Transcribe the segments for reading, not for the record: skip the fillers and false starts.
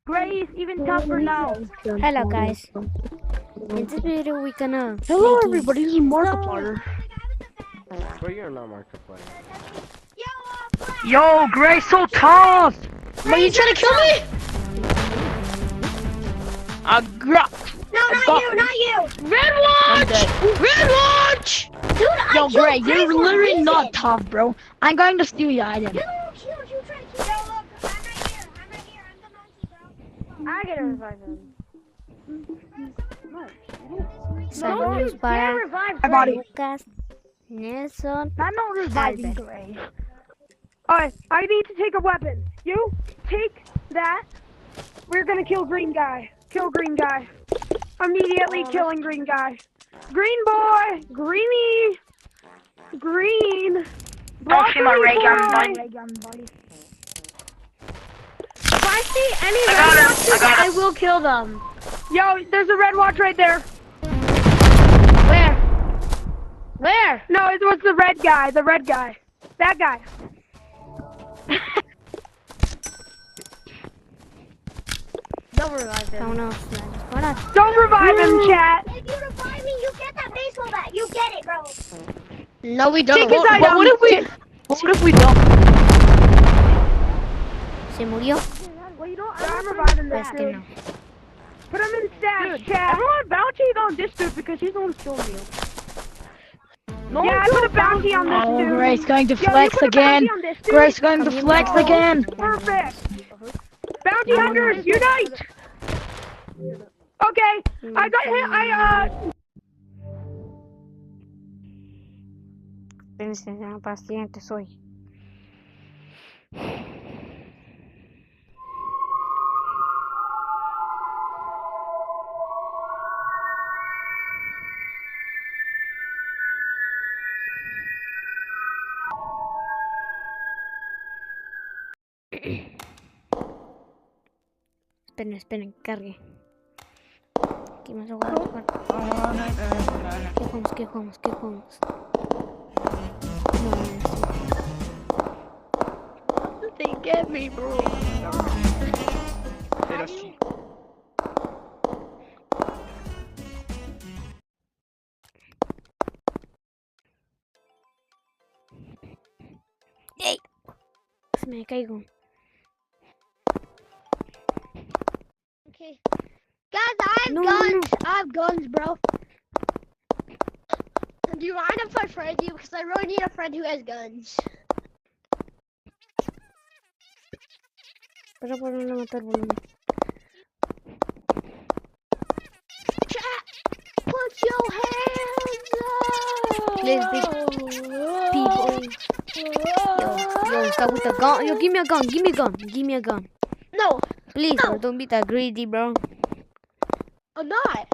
Gray is even tougher now. Hello guys. In this video we're gonna Hello everybody, this is Markiplier. Bro, you're not Markiplier. Yo, Gray's so tough! Are you trying to kill me? No, not you! Red watch! Red watch! Dude, Yo, Gray, you're literally not tough, bro. I'm going to steal your item. You try to kill me. I'm right here. I'm the monkey, bro. I gotta revive him. Saludos para Lucas, Nelson, I'm not reviving Albert. Gray. Alright, I need to take a weapon. You take that. We're gonna kill green guy. Kill green guy. Immediately killing green guy. Green boy! Greeny! Green! Don't see my ray gun, buddy. If I see any I red got watches, him. I will kill them. Yo, there's a red watch right there. Where? No, it was the red guy. The red guy. That guy. Don't revive him. Vámonos. Para. Don't revive him, chat. If you revive me, you get that baseball bat. You get it, bro. No, we don't. Take his item. What if we don't? Se murió. Well, you know, I'm reviving this Pues que dude. no. Put him in stash, chat. Everyone bounty on this dude because he's the one killing you. No, yeah, I put a bounty on this Oh, dude. Gray's going to Yo, flex you put a again. bounty on this dude. Gray's going to flex again. Perfect. Bounty hunters, unite! Okay, I got hit. Espérense, sean pacientes hoy. Esperen, cargue. ¿Qué más hago? ¿Qué jugamos? No, They get me, bro. Pero sí. ¡Ey! Se me caigo. Okay. Guys, I have guns, bro. Do you mind if I friend you? Because I really need a friend who has guns. Pero por no matar volumen. Chat, put your hands up. Please be people. Yo, stop with the gun. Yo, give me a gun. Give me a gun. No, Please, No. bro, don't be that greedy, bro. I'm not.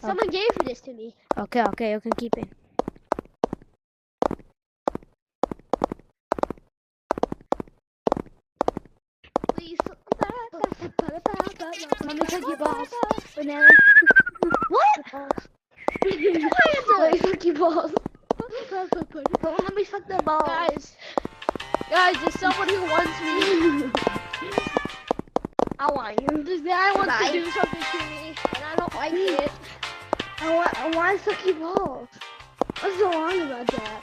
Someone gave this to me. Okay, you can keep it. Please. Let me take your balls. Banana. What? Why fuck your balls? Don't let me fuck the balls. Guys, there's someone who wants me. I want you. This guy wants to do something to me, and I don't like it. I want to suck your balls. What's so wrong about that?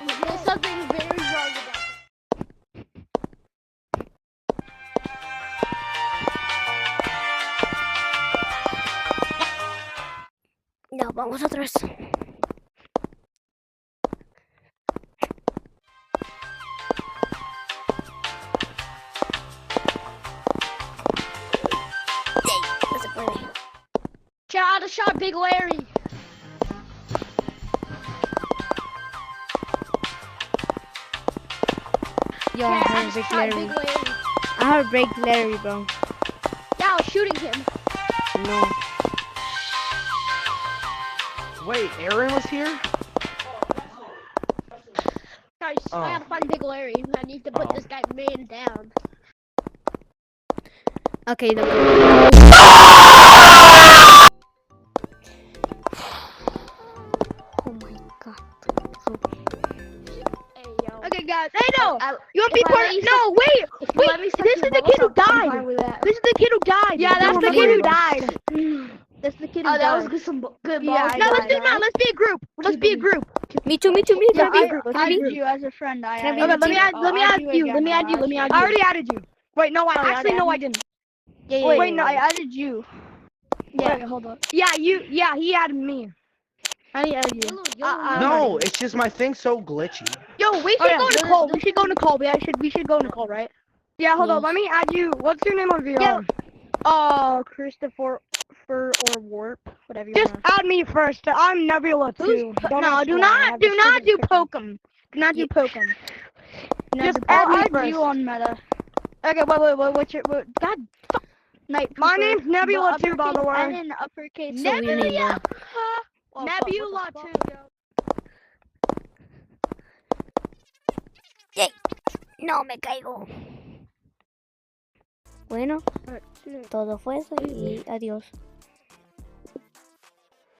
There's something very wrong about that. No, vamos otra vez. No se puede. Child, I shot Big Larry. Yo, I heard Big Shot Larry. Big Larry. I heard Big Larry, bro. Yeah, I was shooting him. No. Wait, Aaron was here? Guys, Oh. I gotta find Big Larry. I need to put Oh. this guy man down. Okay, no. Oh my god. Hey, yo. Okay, guys. Hey, no. No. You want to be part? No, wait. Wait. This is the kid who died. This is the kid who died. Yeah, that's the kid who died. That's the kid who Oh, that died. was some good Yeah. balls. No, let's do not. Let's be a group. Let's be a group. Me too. Yeah, Can I be? let's Can I be a be? group. you as a friend. Can I be Okay, in the team? let me add you. Let me add you. I already added you. Wait, no, I didn't. Yeah, Wait, no. I added you. Yeah. Wait, hold on. Yeah, he added me. I added you. No, it's just my thing's so glitchy. Yo, we should go to Cole. We should go to Cole. We should go to Cole, right? Yeah, hold on. Yes. Let me add you. What's your name on VR? Christopher or Warp, whatever you want. Just add me first. I'm Nebula too. No, do not do Pokem. Do not do Pokem. Just add me first. you on Meta. Okay, wait. What's your? God. Night My Cooper. name's Nebula too, by the And way. in uppercase. So you need that. Nebula too. No me caigo. Bueno, todo fue eso y adiós.